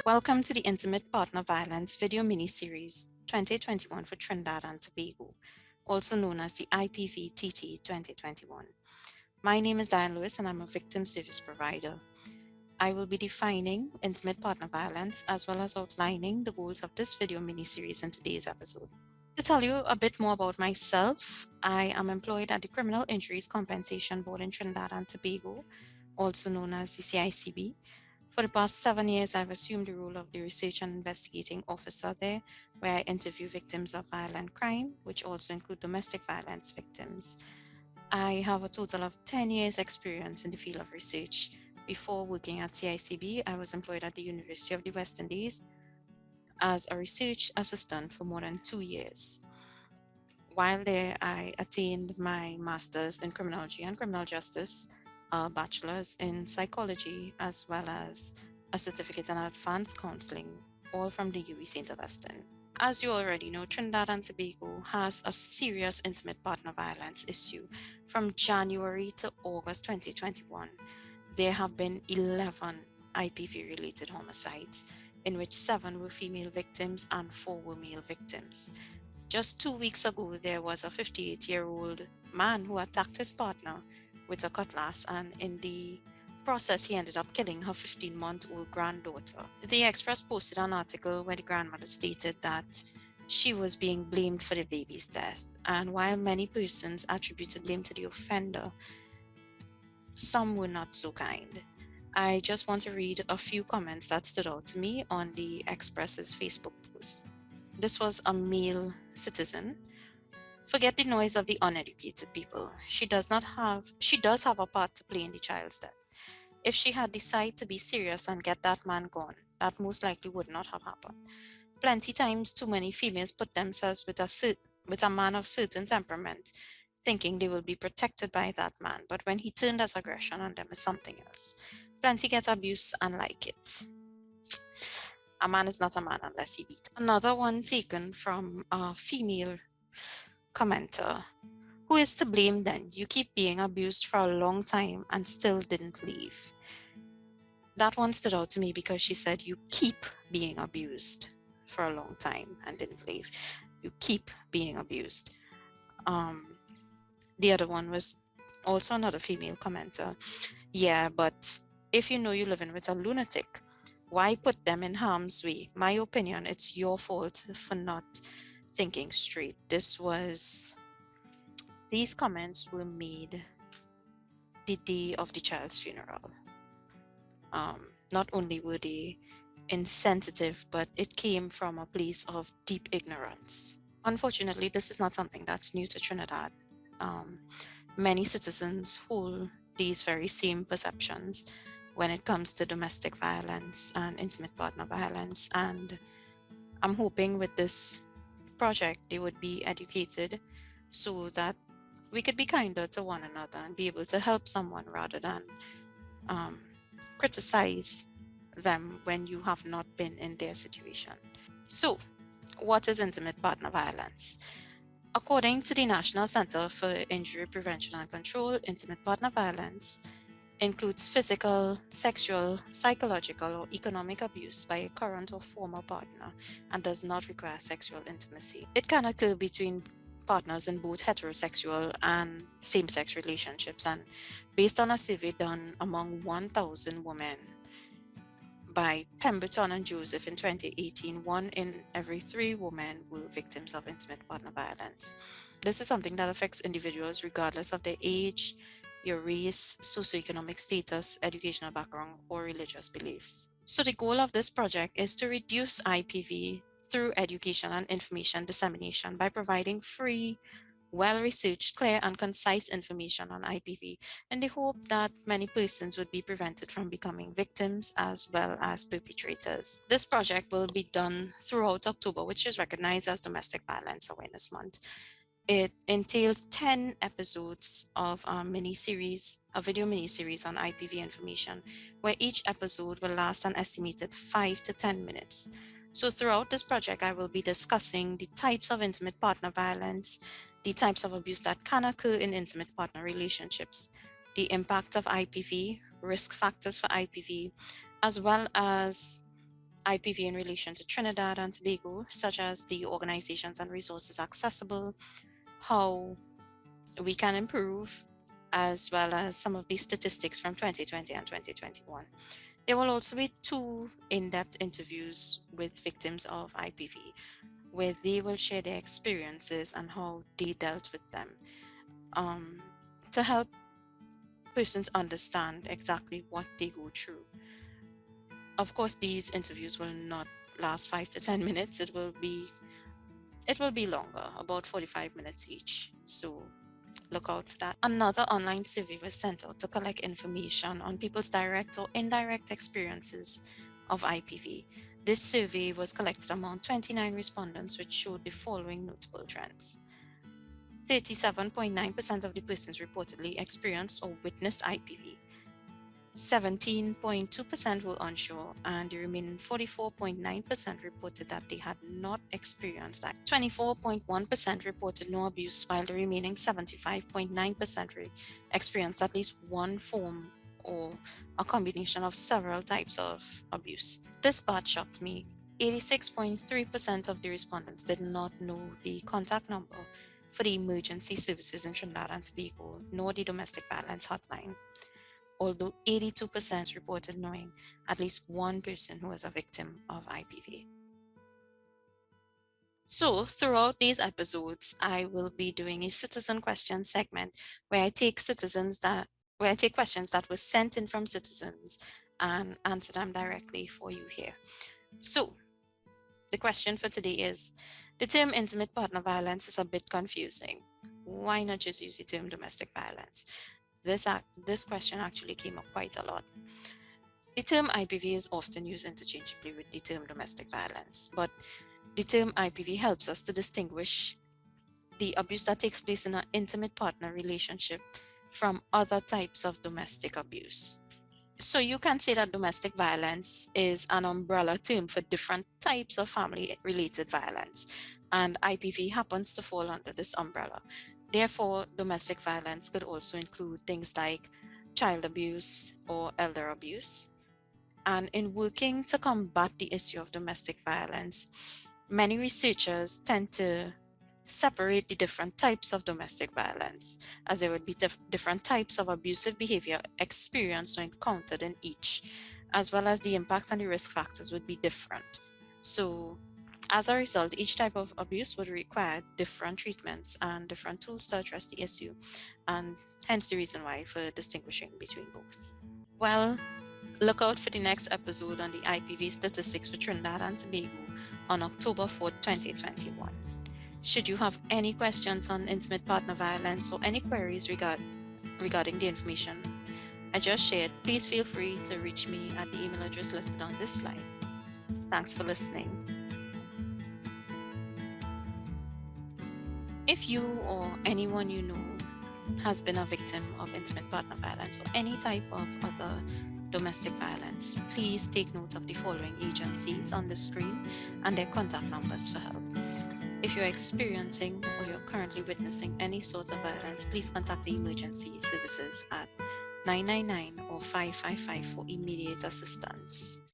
Welcome to the Intimate Partner Violence Video Miniseries 2021 for Trinidad and Tobago, also known as the IPV-TT 2021. My name is Diane Lewis and I'm a victim service provider. I will be defining intimate partner violence as well as outlining the goals of this video miniseries in today's episode. To tell you a bit more about myself, I am employed at the Criminal Injuries Compensation Board in Trinidad and Tobago, also known as the CICB. For the past 7 years, I've assumed the role of the Research and Investigating Officer there, where I interview victims of violent crime, which also include domestic violence victims. I have a total of 10 years experience in the field of research. Before working at CICB, I was employed at the University of the West Indies as a research assistant for more than 2 years. While there, I attained my master's in criminology and criminal justice, a bachelor's in psychology, as well as a certificate in advanced counseling, all from the UWI St. Augustine. As you already know, Trinidad and Tobago has a serious intimate partner violence issue. From January to August 2021, there have been 11 IPV-related homicides, in which 7 were female victims and 4 were male victims. Just 2 weeks ago, there was a 58-year-old man who attacked his partner with a cutlass, and in the process, he ended up killing her 15-month-old granddaughter. The Express posted an article where the grandmother stated that she was being blamed for the baby's death, and while many persons attributed blame to the offender, some were not so kind. I just want to read a few comments that stood out to me on the Express's Facebook post. This was a male citizen. Forget the noise of the uneducated people. She does have a part to play in the child's death. If she had decided to be serious and get that man gone, that most likely would not have happened. Plenty times too many females put themselves with a man of certain temperament, thinking they will be protected by that man, but when he turned that aggression on them is something else. Plenty get abused and like it. A man is not a man unless he beat. Another one taken from a female commenter. Who is to blame then? You keep being abused for a long time and still didn't leave. That one stood out to me because she said you keep being abused for a long time and didn't leave. You keep being abused. The other one was also another female commenter. Yeah, but if you know you're living with a lunatic, why put them in harm's way? My opinion, it's your fault for not thinking straight. These comments were made the day of the child's funeral. Not only were they insensitive, but it came from a place of deep ignorance. Unfortunately, this is not something that's new to Trinidad. Many citizens hold these very same perceptions when it comes to domestic violence and intimate partner violence, and I'm hoping with this project they would be educated so that we could be kinder to one another and be able to help someone rather than criticize them when you have not been in their situation. So, what is intimate partner violence? According to the National Center for Injury Prevention and Control, intimate partner violence includes physical, sexual, psychological, or economic abuse by a current or former partner and does not require sexual intimacy. It can occur between partners in both heterosexual and same-sex relationships, and based on a survey done among 1,000 women by Pemberton and Joseph in 2018, 1 in every 3 women were victims of intimate partner violence. This is something that affects individuals regardless of their age, your race, socioeconomic status, educational background, or religious beliefs. So the goal of this project is to reduce IPV through education and information dissemination by providing free, well-researched, clear, and concise information on IPV, in the hope that many persons would be prevented from becoming victims as well as perpetrators. This project will be done throughout October, which is recognized as Domestic Violence Awareness Month. It entails 10 episodes of a video mini-series on IPV information, where each episode will last an estimated 5 to 10 minutes. So throughout this project, I will be discussing the types of intimate partner violence, the types of abuse that can occur in intimate partner relationships, the impact of IPV, risk factors for IPV, as well as IPV in relation to Trinidad and Tobago, such as the organizations and resources accessible, how we can improve, as well as some of the statistics from 2020 and 2021. There will also be 2 in-depth interviews with victims of IPV, where they will share their experiences and how they dealt with them, um, to help persons understand exactly what they go through. Of course, these interviews will not last 5 to 10 minutes. It will be longer, about 45 minutes each. So look out for that. Another online survey was sent out to collect information on people's direct or indirect experiences of IPV. This survey was collected among 29 respondents, which showed the following notable trends. 37.9% of the persons reportedly experienced or witnessed IPV. 17.2% were unsure, and the remaining 44.9% reported that they had not experienced that. 24.1% reported no abuse, while the remaining 75.9% experienced at least one form or a combination of several types of abuse. This part shocked me. 86.3% of the respondents did not know the contact number for the emergency services in Trinidad and Tobago, nor the domestic violence hotline, although 82% reported knowing at least one person who was a victim of IPV. So, throughout these episodes, I will be doing a citizen question segment where I take questions that were sent in from citizens and answer them directly for you here. So, the question for today is, the term intimate partner violence is a bit confusing. Why not just use the term domestic violence? This question actually came up quite a lot. The term IPV is often used interchangeably with the term domestic violence, but the term IPV helps us to distinguish the abuse that takes place in an intimate partner relationship from other types of domestic abuse. So you can say that domestic violence is an umbrella term for different types of family-related violence, and IPV happens to fall under this umbrella. Therefore, domestic violence could also include things like child abuse or elder abuse. And in working to combat the issue of domestic violence, many researchers tend to separate the different types of domestic violence, as there would be different types of abusive behavior experienced or encountered in each, as well as the impact and the risk factors would be different. So, as a result, each type of abuse would require different treatments and different tools to address the issue, and hence the reason why for distinguishing between both. Well, look out for the next episode on the IPV statistics for Trinidad and Tobago on October 4th, 2021. Should you have any questions on intimate partner violence or any queries regarding the information I just shared, please feel free to reach me at the email address listed on this slide. Thanks for listening. If you or anyone you know has been a victim of intimate partner violence or any type of other domestic violence, please take note of the following agencies on the screen and their contact numbers for help. If you're experiencing or you're currently witnessing any sort of violence, please contact the emergency services at 999 or 555 for immediate assistance.